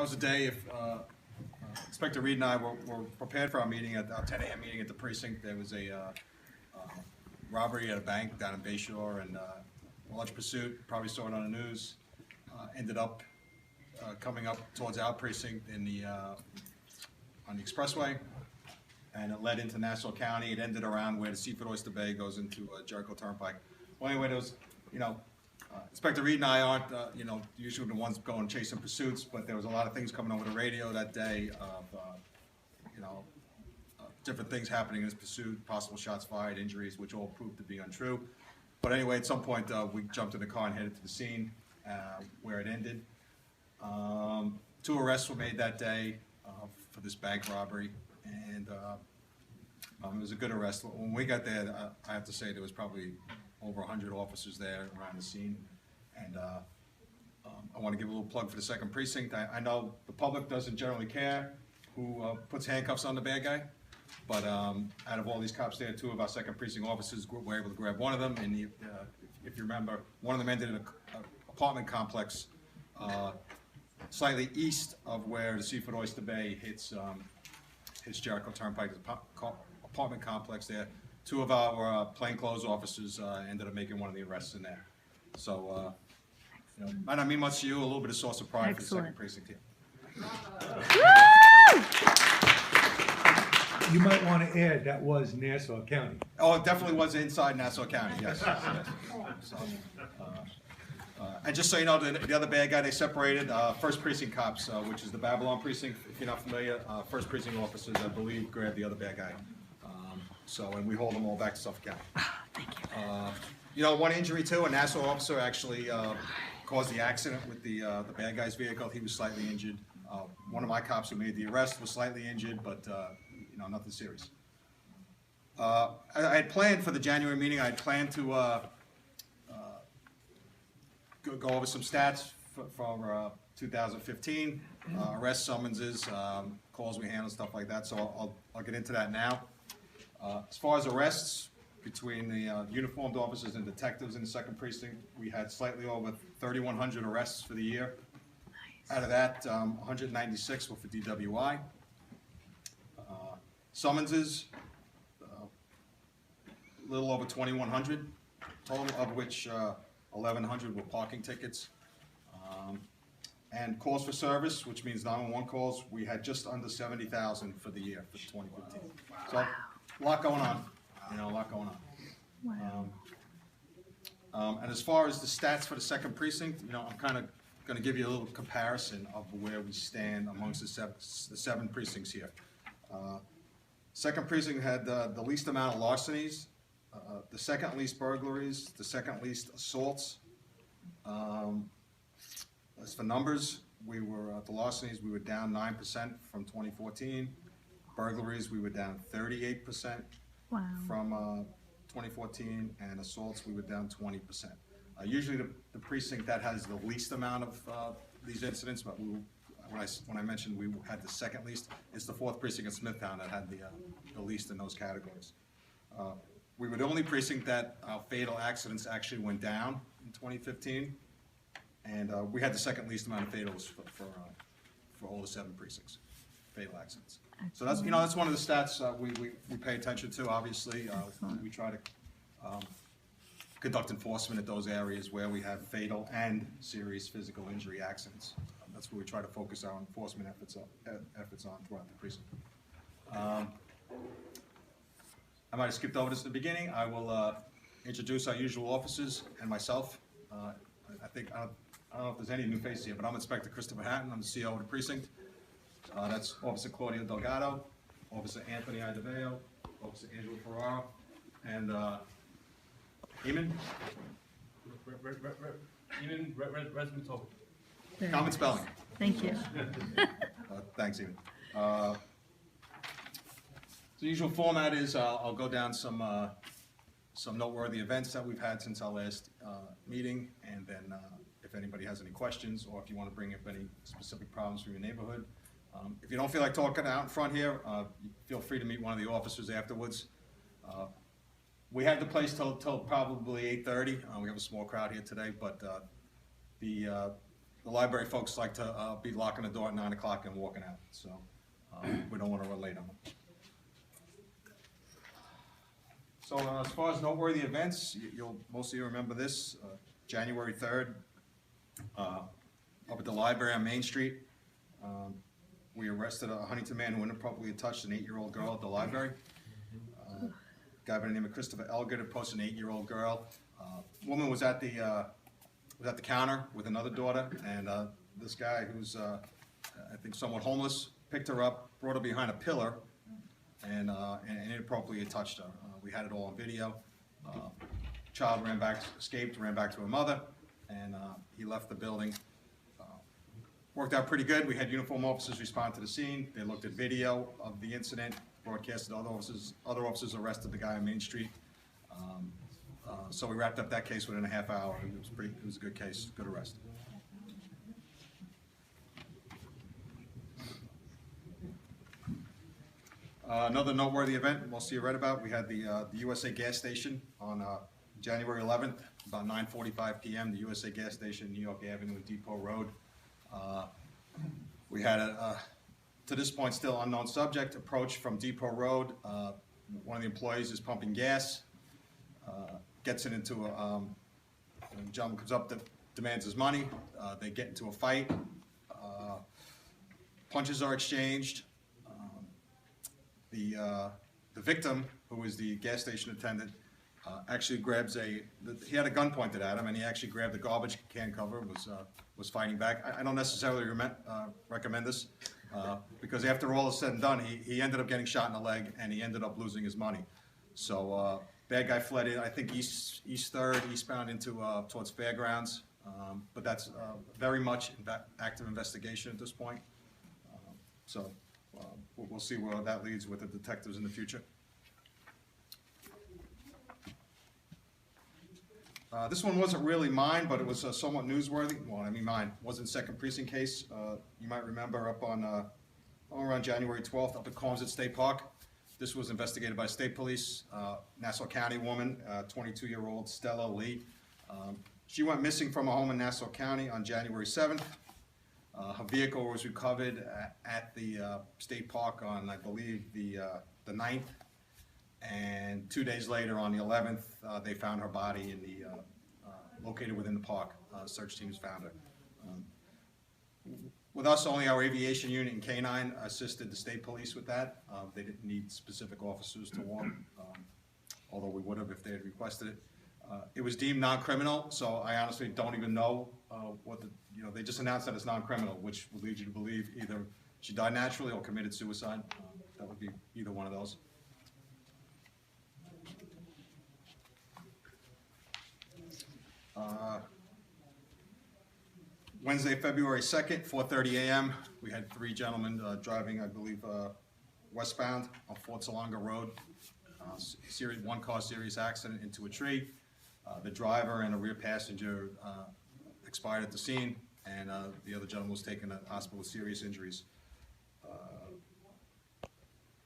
that was the day. If Inspector Reed and I were prepared for our meeting at our 10 a.m. meeting at the precinct. There was a robbery at a bank down in Bayshore, and large pursuit. Probably saw it on the news. Ended up coming up towards our precinct in the on the expressway, and it led into Nassau County. It ended around where the Seaford Oyster Bay goes into Jericho Turnpike. Well, anyway, there was, Inspector Reed and I aren't, usually the ones going chasing pursuits, but there was a lot of things coming over the radio that day of, different things happening in this pursuit, possible shots fired, injuries, which all proved to be untrue. But anyway, at some point, we jumped in the car and headed to the scene where it ended. 2 arrests were made that day for this bank robbery, and it was a good arrest. When we got there, I have to say there was probably over 100 officers there around the scene, and I want to give a little plug for the 2nd Precinct. I know the public doesn't generally care who puts handcuffs on the bad guy, but out of all these cops there, 2 of our 2nd Precinct officers were able to grab one of them, and if you remember, one of them ended in an apartment complex slightly east of where the Seaford Oyster Bay hits Jericho Turnpike. Apartment complex there. 2 of our plainclothes officers ended up making one of the arrests in there. So, might not mean much to you, a little bit of source of pride. Excellent. For the 2nd Precinct here. You might want to add that was Nassau County. Oh, it definitely was inside Nassau County, yes. So, and just so you know, the other bad guy they separated, 1st Precinct cops, which is the Babylon Precinct. If you're not familiar, 1st Precinct officers, I believe, grabbed the other bad guy. And we hold them all back to Suffolk County. Thank you. One injury too. A Nassau officer actually caused the accident with the bad guy's vehicle. He was slightly injured. One of my cops who made the arrest was slightly injured, but nothing serious. I had planned for the January meeting. I had planned to go over some stats for 2015, arrest summonses, calls we handle, stuff like that. So I'll get into that now. As far as arrests, between the uniformed officers and detectives in the 2nd Precinct, we had slightly over 3,100 arrests for the year. Nice. Out of that, 196 were for DWI. Summonses, a little over 2,100 total, of which 1,100 were parking tickets. And calls for service, which means 911 calls, we had just under 70,000 for the year, for 2015. So, a lot going on, a lot going on. Wow. And as far as the stats for the 2nd Precinct, I'm kind of going to give you a little comparison of where we stand amongst the 7 precincts here. 2nd Precinct had the least amount of larcenies, the 2nd least burglaries, the 2nd least assaults. As for numbers, we were the larcenies, we were down 9% from 2014. Burglaries, we were down 38% Wow. from 2014, and assaults, we were down 20%. Usually the precinct that has the least amount of these incidents, but when I mentioned we had the 2nd least, it's the 4th Precinct in Smithtown that had the least in those categories. We were the only precinct that fatal accidents actually went down in 2015, and we had the 2nd least amount of fatals for all the 7 precincts, fatal accidents. So that's that's one of the stats we pay attention to. Obviously, we try to conduct enforcement at those areas where we have fatal and serious physical injury accidents. That's where we try to focus our enforcement efforts on throughout the precinct. I might have skipped over this at the beginning. I will introduce our usual officers and myself. I don't know if there's any new faces here, but I'm Inspector Christopher Hatton. I'm the CO of the precinct. That's Officer Claudio Delgado, Officer Anthony Ideveo, Officer Angelo Ferraro, and Eamon. Common spelling. Thank you. Thanks, Eamon. The usual format is I'll go down some noteworthy events that we've had since our last meeting, and then if anybody has any questions or if you want to bring up any specific problems from your neighborhood. If you don't feel like talking out in front here, feel free to meet one of the officers afterwards. We had the place till probably 8:30. We have a small crowd here today, but the the library folks like to be locking the door at 9 o'clock and walking out, so we don't want to run late on them. So as far as noteworthy events, you'll mostly remember this, January 3rd, up at the library on Main Street. We arrested a Huntington man who inappropriately touched an 8-year-old girl at the library. A guy by the name of Christopher Hatton posted an 8-year-old girl. Woman was at the counter with another daughter, and this guy who's I think somewhat homeless picked her up, brought her behind a pillar, and inappropriately touched her. We had it all on video. Child escaped, ran back to her mother, and he left the building. Worked out pretty good. We had uniformed officers respond to the scene. They looked at video of the incident, broadcasted other officers. Other officers arrested the guy on Main Street. So we wrapped up that case within a half hour. It was a good case, good arrest. Another noteworthy event, most of you read about, we had the USA gas station on January 11th, about 9:45 p.m., the USA gas station, New York Avenue and Depot Road. We had to this point, still unknown subject, approach from Depot Road. One of the employees is pumping gas, gets it into a gentleman comes up, demands his money. They get into a fight. Punches are exchanged. The victim, who is the gas station attendant, actually grabs he had a gun pointed at him, and he actually grabbed the garbage can cover, was fighting back. I don't necessarily recommend this, because after all is said and done, he ended up getting shot in the leg, and he ended up losing his money. So bad guy fled in, I think East 3rd, eastbound into towards Fairgrounds, but that's very much active investigation at this point. So we'll see where that leads with the detectives in the future. This one wasn't really mine, but it was somewhat newsworthy. Well, I mean mine. It wasn't Second Precinct case. You might remember up on around January 12th up at Combs at State Park. This was investigated by state police. Nassau County woman, 22-year-old Stella Lee. She went missing from a home in Nassau County on January 7th. Her vehicle was recovered at the state park on, I believe, the 9th. And 2 days later, on the 11th, they found her body in the located within the park. Search teams found her. With us, only our aviation unit and K-9 assisted the state police with that. They didn't need specific officers to warn, although we would have if they had requested it. It was deemed non-criminal, so I honestly don't even know they just announced that it's non-criminal, which would lead you to believe either she died naturally or committed suicide. That would be either one of those. Wednesday, February 2nd, 4:30 a.m., we had 3 gentlemen driving, I believe, westbound on Fort Salonga Road. One car serious accident into a tree. The driver and a rear passenger expired at the scene, and the other gentleman was taken to the hospital with serious injuries.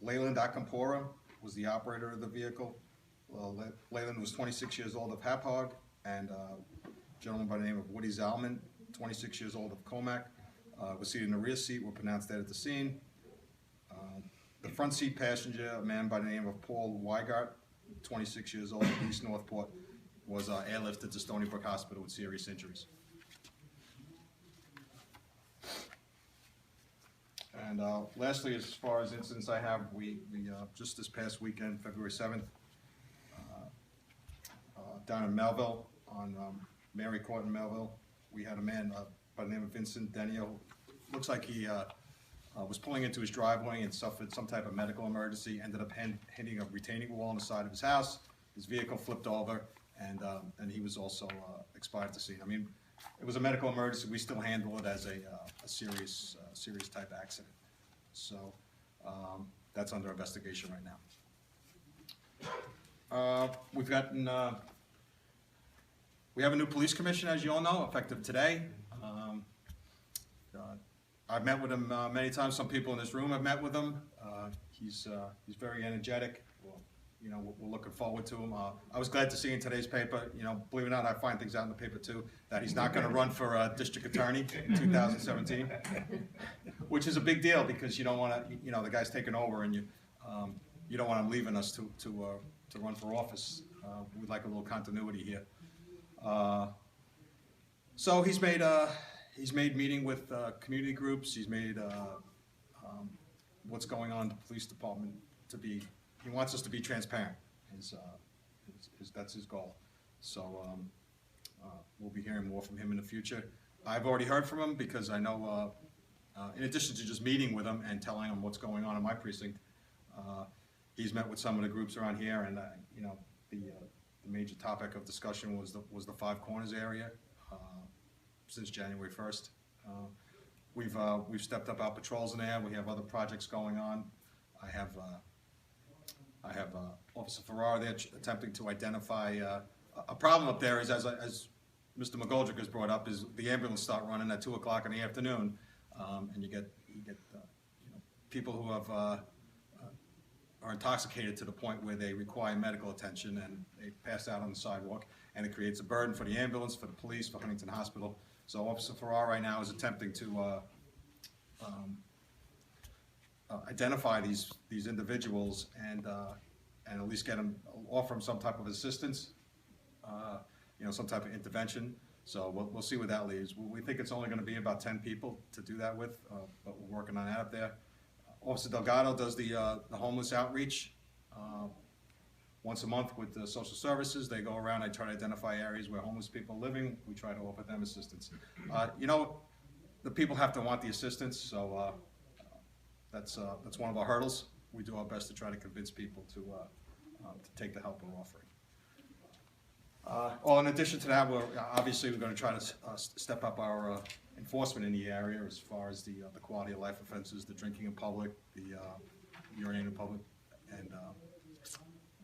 Leyland Akampora was the operator of the vehicle. Leyland was 26 years old of Hapog, and a gentleman by the name of Woody Zalman, 26 years old of Comac, was seated in the rear seat, were pronounced dead at the scene. The front seat passenger, a man by the name of Paul Weigart, 26 years old of East Northport, was airlifted to Stony Brook Hospital with serious injuries. And lastly, as far as incidents I have, we just this past weekend, February 7th, down in Melville, on Mary Court in Melville, we had a man by the name of Vincent Denio. Looks like he was pulling into his driveway and suffered some type of medical emergency, ended up hitting a retaining wall on the side of his house. His vehicle flipped over, and he was also expired at the scene. I mean, it was a medical emergency. We still handle it as a serious type accident. So that's under investigation right now. We have a new police commissioner, as you all know, effective today. I've met with him many times. Some people in this room have met with him. He's very energetic. Well, you know, we're looking forward to him. I was glad to see in today's paper, you know, believe it or not, I find things out in the paper too, that he's not gonna run for district attorney in 2017, which is a big deal, because you don't wanna, you know, the guy's taking over, and you don't want him leaving us to run for office. We'd like a little continuity here. So he's made meeting with community groups. He's made what's going on in the police department to be. He wants us to be transparent. That's his goal. So we'll be hearing more from him in the future. I've already heard from him, because I know, in addition to just meeting with him and telling him what's going on in my precinct, he's met with some of the groups around here, and you know, the major topic of discussion was the Five Corners area since January 1st. We've stepped up our patrols in there. We have other projects going on. I have Officer Ferrara there attempting to identify a problem up there. Is as Mr. McGoldrick has brought up, is the ambulance start running at 2 o'clock in the afternoon, and you get you know, people who have are intoxicated to the point where they require medical attention, and they pass out on the sidewalk, and it creates a burden for the ambulance, for the police, for Huntington Hospital. So Officer Ferrara right now is attempting to identify these individuals and at least offer them some type of assistance, you know, some type of intervention. So we'll see where that leads. We think it's only going to be about 10 people to do that with, but we're working on that up there. Officer Delgado does the homeless outreach once a month with the social services. They go around, I try to identify areas where homeless people are living. We try to offer them assistance. You know, the people have to want the assistance, so that's one of our hurdles. We do our best to try to convince people to take the help we're offering. Well, in addition to that, we're going to try to step up our enforcement in the area as far as the quality of life offenses, the drinking in public, the urinating in public, and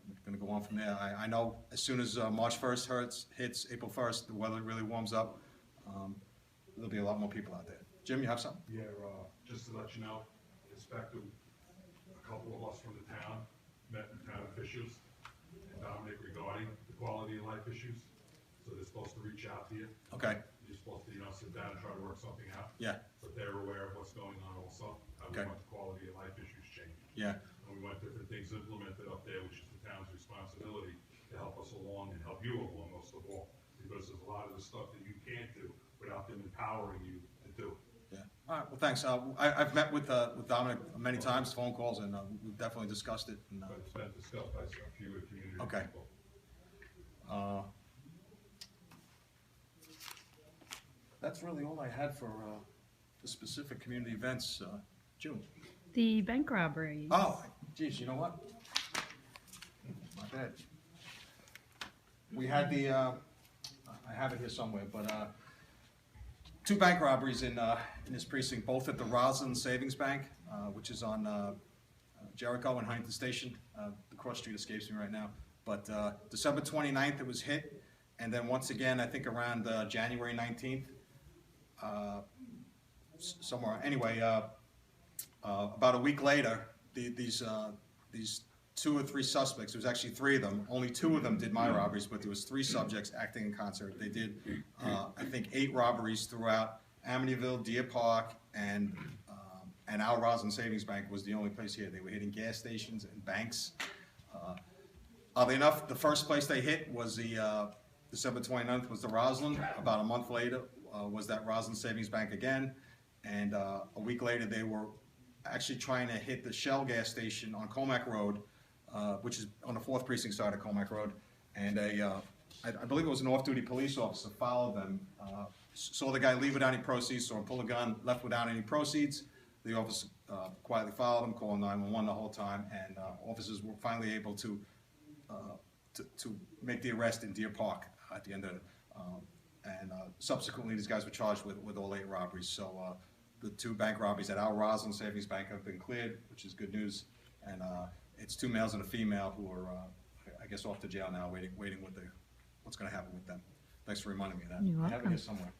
we're going to go on from there. I know as soon as March 1st hits, April 1st, the weather really warms up. There'll be a lot more people out there. Jim, you have something? Yeah, just to let you know, Inspector, a couple of us from the town met with town officials and Dominic regarding the quality of life issues. So they're supposed to reach out to you. Okay. You're supposed to, you know, sit down and try to work something out. Yeah. But they're aware of what's going on also. Okay. We want the quality of life issues changed. Yeah. And we want different things implemented up there, which is the town's responsibility to help us along and help you along most of all. Because there's a lot of the stuff that you can't do without them empowering you to do. Yeah. All right. Well, thanks. I've met with Dominic many times, phone calls, and we've definitely discussed it. And, But it's been discussed by a few of the community okay. people. That's really all I had for the specific community events. June. The bank robbery. Oh, geez, you know what? My bad. We had I have it here somewhere, but 2 bank robberies in this precinct, both at the Roslyn Savings Bank, which is on Jericho and Huntington Station. The cross street escapes me right now. But December 29th it was hit, and then once again, I think around January 19th, somewhere. Anyway, about a week later, these 2 or 3 suspects, there was actually 3 of them, only 2 of them did my robberies, but there was 3 subjects acting in concert. They did, I think, 8 robberies throughout Amityville, Deer Park, and our Roslyn Savings Bank was the only place here. They were hitting gas stations and banks. Oddly enough, the first place they hit was the December 29th was the Roslyn. About a month later was that Roslyn Savings Bank again, and a week later they were actually trying to hit the Shell gas station on Comac Road, which is on the 4th precinct side of Comac Road, and I believe it was an off-duty police officer followed them, saw the guy leave without any proceeds, saw him pull a gun, left without any proceeds. The officer quietly followed him, calling 911 the whole time, and officers were finally able to make the arrest in Deer Park at the end of it. And subsequently, these guys were charged with all 8 robberies. So the 2 bank robberies at our Roslyn Savings Bank have been cleared, which is good news. And it's 2 males and a female who are, I guess, off to jail now, waiting with what's going to happen with them. Thanks for reminding me of that. You're I have it welcome. here somewhere.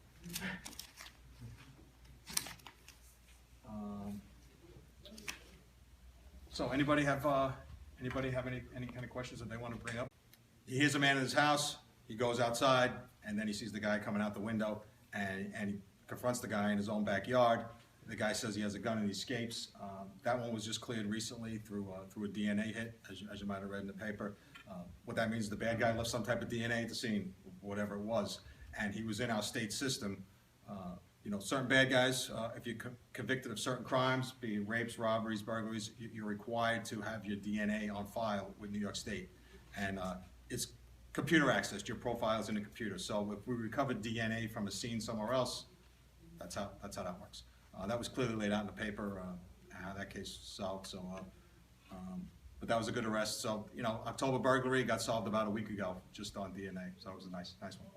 So anybody have Anybody have any kind of questions that they want to bring up? He hears a man in his house, he goes outside, and then he sees the guy coming out the window, and he confronts the guy in his own backyard. The guy says he has a gun and he escapes. That one was just cleared recently through a DNA hit, as you might have read in the paper. What that means, the bad guy left some type of DNA at the scene, whatever it was, and he was in our state system. You know, certain bad guys, if you're convicted of certain crimes, be it rapes, robberies, burglaries, you're required to have your DNA on file with New York State. And it's computer accessed, your profile's in the computer. So if we recover DNA from a scene somewhere else, that's how that works. That was clearly laid out in the paper, how that case was solved. So, but that was a good arrest. So, you know, October burglary got solved about a week ago, just on DNA. So it was a nice one.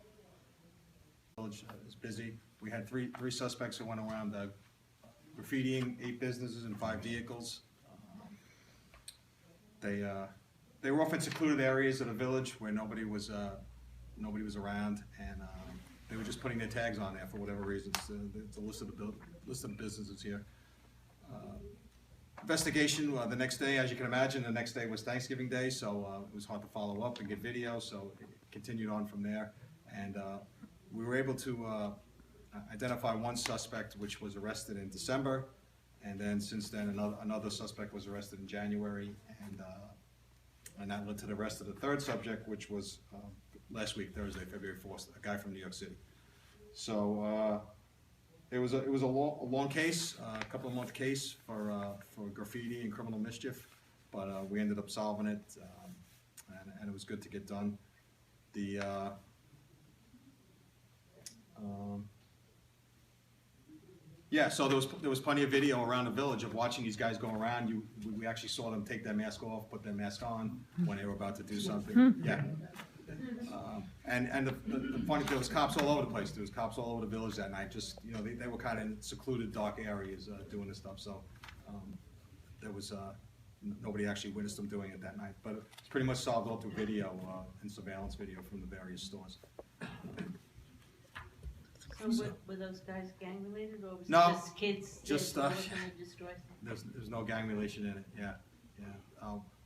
Village is busy. We had three suspects who went around graffitiing 8 businesses and 5 vehicles. They were off in secluded areas of the village where nobody was around, and they were just putting their tags on there for whatever reasons. It's a list of the businesses here. Investigation the next day, as you can imagine, the next day was Thanksgiving Day, so it was hard to follow up and get video, so it continued on from there. And we were able to identify one suspect, which was arrested in December, and then since then another suspect was arrested in January, and that led to the arrest of the third subject, which was last week, Thursday, February 4th, a guy from New York City. So it was a long case, a couple of month case for graffiti and criminal mischief, but we ended up solving it, and it was good to get done. Yeah, so there was plenty of video around the village of watching these guys go around. We actually saw them take their mask off, put their mask on when they were about to do something. Yeah. And the funny, there was cops all over the place. There was cops all over the village that night. Just, you know, they were kind of in secluded, dark areas doing this stuff. So there was nobody actually witnessed them doing it that night. But it's pretty much solved all through video and surveillance video from the various stores. So were those guys gang related, or was No, it just kids? just, that were looking to destroy something? There's no gang relation in it. Yeah.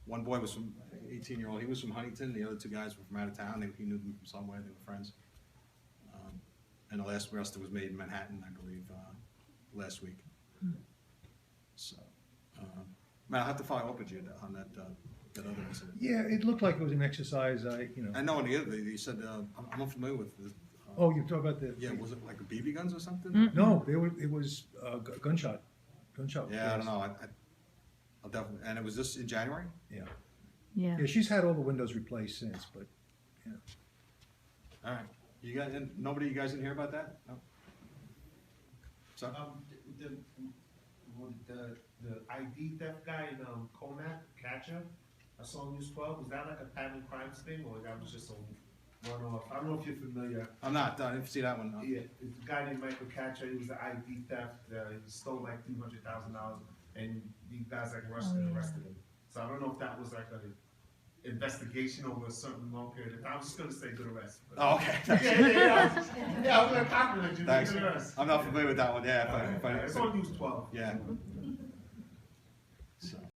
One boy was from 18-year-old. He was from Huntington. The other 2 guys were from out of town. He knew them from somewhere. They were friends. And the last arrest was made in Manhattan, I believe, last week. So, man, I'll have to follow up with you on that other incident. Yeah, it looked like it was an exercise, I know in the other, they said, I'm unfamiliar with the. oh, you're talking about the. Yeah, was it like BB guns or something? No, it was gunshot. Yeah, I don't know. I'll definitely, and it was this in January? Yeah. Yeah. Yeah, she's had all the windows replaced since, but, yeah. All right. You guys, nobody, you guys didn't hear about that? No? So? The ID theft guy in Comac, Catcher, I saw News 12. Was that like a pattern crimes thing, or that was just a one-off? I don't know if you're familiar. I'm not, I didn't see that one. No. Yeah, it's a guy named Michael Catcher. He was the ID theft. He stole like $300,000, and these guys like arrested him. So I don't know if that was like an investigation over a certain long period of time. I was just gonna say good arrest. But Oh, okay. yeah, I'm gonna compliment you. Thanks. Good arrest. I'm not familiar with that one. Yeah, It's on News 12. yeah. So.